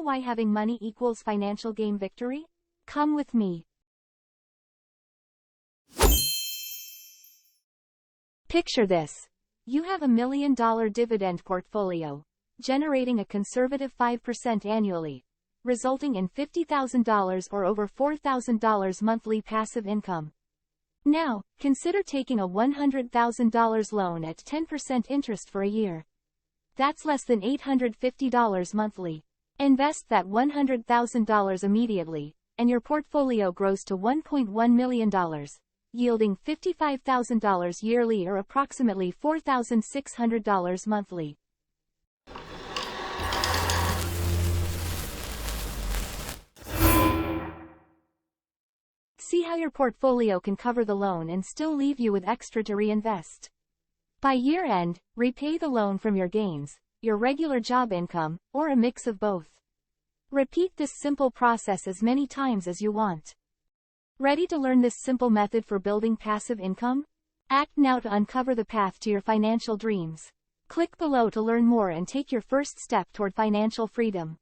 why having money equals financial game victory? Come with me. Picture this. You have $1 million dividend portfolio, generating a conservative 5% annually, resulting in $50,000 or over $4,000 monthly passive income. Now, consider taking a $100,000 loan at 10% interest for a year. That's less than $850 monthly. Invest that $100,000 immediately, and your portfolio grows to $1.1 million, yielding $55,000 yearly or approximately $4,600 monthly. See how your portfolio can cover the loan and still leave you with extra to reinvest. By year end, repay the loan from your gains, your regular job income, or a mix of both. Repeat this simple process as many times as you want. Ready to learn this simple method for building passive income? Act now to uncover the path to your financial dreams. Click below to learn more and take your first step toward financial freedom.